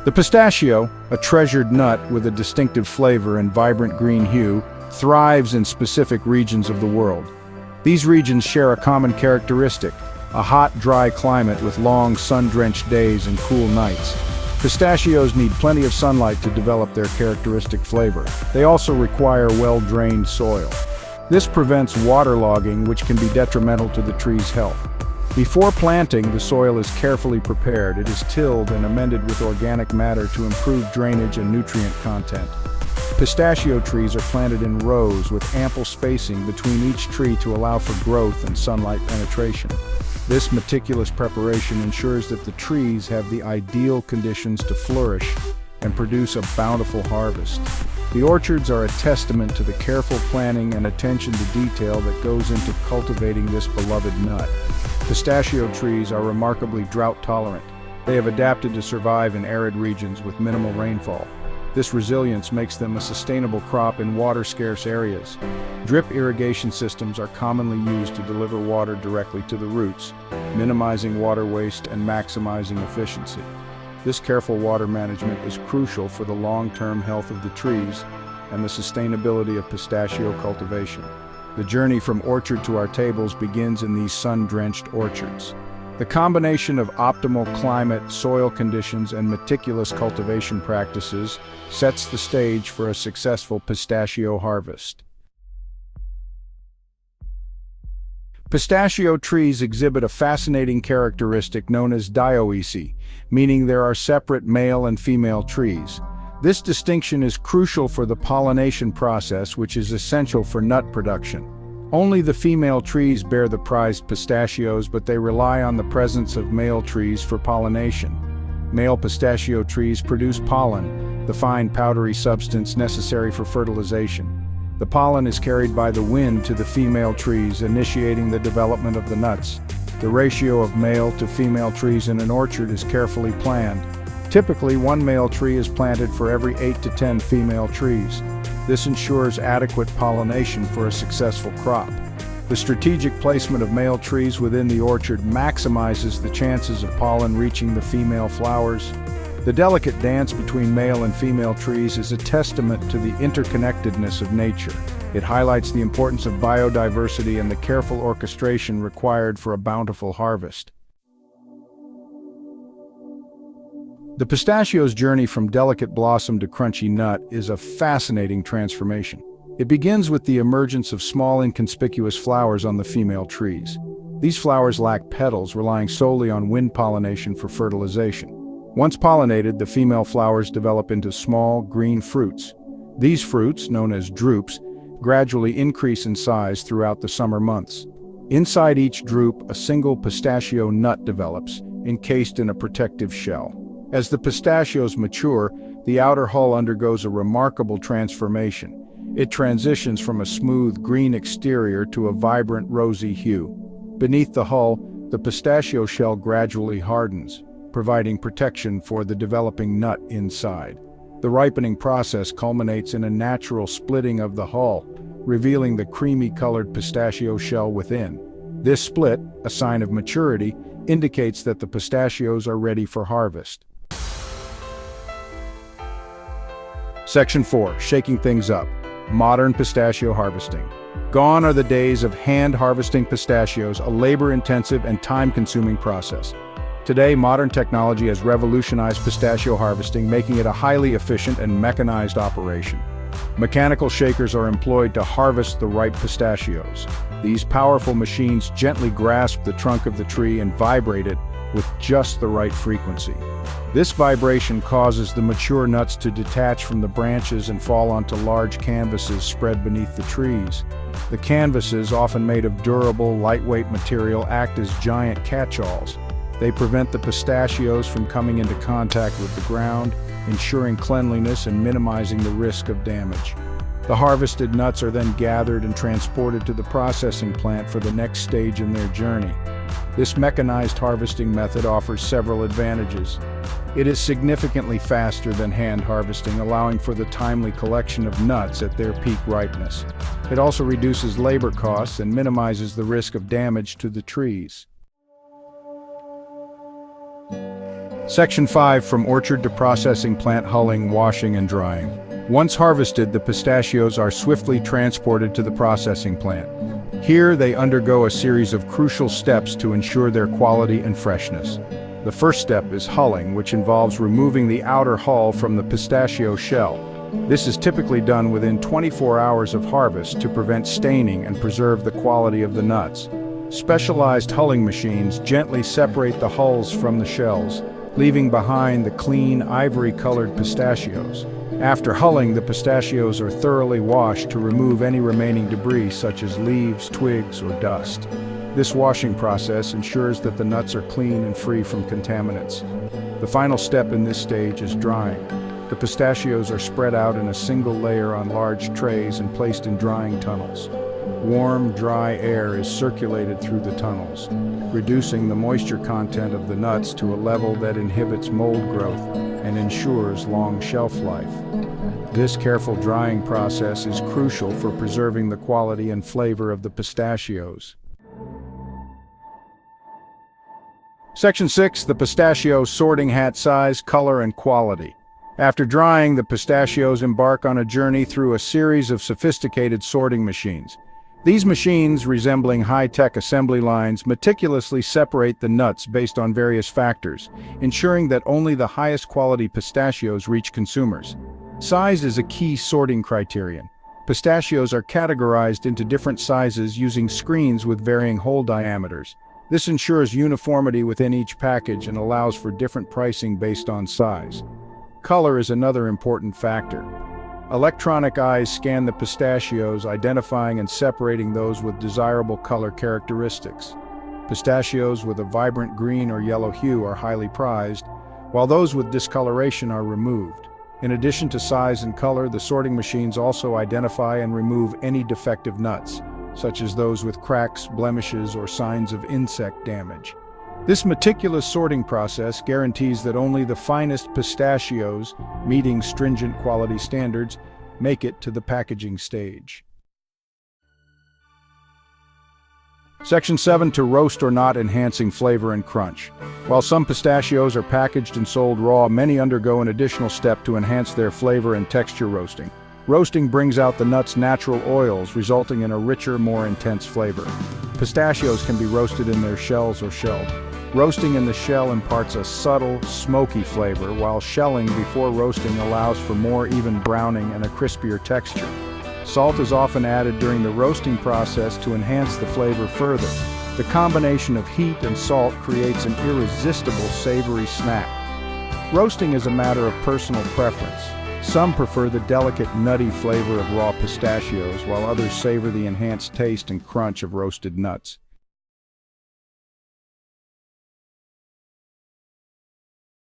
The pistachio, a treasured nut with a distinctive flavor and vibrant green hue, thrives in specific regions of the world. These regions share a common characteristic: a hot, dry climate with long, sun-drenched days and cool nights. Pistachios need plenty of sunlight to develop their characteristic flavor. They also require well-drained soil. This prevents waterlogging, which can be detrimental to the tree's health. Before planting, the soil is carefully prepared. It is tilled and amended with organic matter to improve drainage and nutrient content. Pistachio trees are planted in rows with ample spacing between each tree to allow for growth and sunlight penetration. This meticulous preparation ensures that the trees have the ideal conditions to flourish and produce a bountiful harvest. The orchards are a testament to the careful planning and attention to detail that goes into cultivating this beloved nut. Pistachio trees are remarkably drought-tolerant. They have adapted to survive in arid regions with minimal rainfall. This resilience makes them a sustainable crop in water-scarce areas. Drip irrigation systems are commonly used to deliver water directly to the roots, minimizing water waste and maximizing efficiency. This careful water management is crucial for the long-term health of the trees and the sustainability of pistachio cultivation. The journey from orchard to our tables begins in these sun-drenched orchards. The combination of optimal climate, soil conditions, and meticulous cultivation practices sets the stage for a successful pistachio harvest. Pistachio trees exhibit a fascinating characteristic known as dioecy, meaning there are separate male and female trees. This distinction is crucial for the pollination process, which is essential for nut production. Only the female trees bear the prized pistachios, but they rely on the presence of male trees for pollination. Male pistachio trees produce pollen, the fine powdery substance necessary for fertilization. The pollen is carried by the wind to the female trees, initiating the development of the nuts. The ratio of male to female trees in an orchard is carefully planned. Typically, one male tree is planted for every 8 to 10 female trees. This ensures adequate pollination for a successful crop. The strategic placement of male trees within the orchard maximizes the chances of pollen reaching the female flowers. The delicate dance between male and female trees is a testament to the interconnectedness of nature. It highlights the importance of biodiversity and the careful orchestration required for a bountiful harvest. The pistachio's journey from delicate blossom to crunchy nut is a fascinating transformation. It begins with the emergence of small, inconspicuous flowers on the female trees. These flowers lack petals, relying solely on wind pollination for fertilization. Once pollinated, the female flowers develop into small, green fruits. These fruits, known as drupes, gradually increase in size throughout the summer months. Inside each drupe, a single pistachio nut develops, encased in a protective shell. As the pistachios mature, the outer hull undergoes a remarkable transformation. It transitions from a smooth green exterior to a vibrant rosy hue. Beneath the hull, the pistachio shell gradually hardens, providing protection for the developing nut inside. The ripening process culminates in a natural splitting of the hull, revealing the creamy-colored pistachio shell within. This split, a sign of maturity, indicates that the pistachios are ready for harvest. Section 4. Shaking things up. Modern pistachio harvesting. Gone are the days of hand-harvesting pistachios, a labor-intensive and time-consuming process. Today, modern technology has revolutionized pistachio harvesting, making it a highly efficient and mechanized operation. Mechanical shakers are employed to harvest the ripe pistachios. These powerful machines gently grasp the trunk of the tree and vibrate it with just the right frequency. This vibration causes the mature nuts to detach from the branches and fall onto large canvases spread beneath the trees. The canvases, often made of durable, lightweight material, act as giant catch-alls. They prevent the pistachios from coming into contact with the ground, ensuring cleanliness and minimizing the risk of damage. The harvested nuts are then gathered and transported to the processing plant for the next stage in their journey. This mechanized harvesting method offers several advantages. It is significantly faster than hand harvesting, allowing for the timely collection of nuts at their peak ripeness. It also reduces labor costs and minimizes the risk of damage to the trees. Section 5. From orchard to processing: plant hulling, washing, and drying. Once harvested, the pistachios are swiftly transported to the processing plant. Here, they undergo a series of crucial steps to ensure their quality and freshness. The first step is hulling, which involves removing the outer hull from the pistachio shell. This is typically done within 24 hours of harvest to prevent staining and preserve the quality of the nuts. Specialized hulling machines gently separate the hulls from the shells, leaving behind the clean, ivory-colored pistachios. After hulling, the pistachios are thoroughly washed to remove any remaining debris such as leaves, twigs, or dust. This washing process ensures that the nuts are clean and free from contaminants. The final step in this stage is drying. The pistachios are spread out in a single layer on large trays and placed in drying tunnels. Warm, dry air is circulated through the tunnels, reducing the moisture content of the nuts to a level that inhibits mold growth and ensures long shelf life. This careful drying process is crucial for preserving the quality and flavor of the pistachios. Section 6. The pistachio sorting: hat size, color, and quality. After drying, the pistachios embark on a journey through a series of sophisticated sorting machines. These machines, resembling high-tech assembly lines, meticulously separate the nuts based on various factors, ensuring that only the highest quality pistachios reach consumers. Size is a key sorting criterion. Pistachios are categorized into different sizes using screens with varying hole diameters. This ensures uniformity within each package and allows for different pricing based on size. Color is another important factor. Electronic eyes scan the pistachios, identifying and separating those with desirable color characteristics. Pistachios with a vibrant green or yellow hue are highly prized, while those with discoloration are removed. In addition to size and color, the sorting machines also identify and remove any defective nuts, such as those with cracks, blemishes, or signs of insect damage. This meticulous sorting process guarantees that only the finest pistachios, meeting stringent quality standards, make it to the packaging stage. Section 7. To roast or not: enhancing flavor and crunch. While some pistachios are packaged and sold raw, many undergo an additional step to enhance their flavor and texture: roasting. Roasting brings out the nut's natural oils, resulting in a richer, more intense flavor. Pistachios can be roasted in their shells or shelled. Roasting in the shell imparts a subtle, smoky flavor, while shelling before roasting allows for more even browning and a crispier texture. Salt is often added during the roasting process to enhance the flavor further. The combination of heat and salt creates an irresistible savory snack. Roasting is a matter of personal preference. Some prefer the delicate, nutty flavor of raw pistachios, while others savor the enhanced taste and crunch of roasted nuts.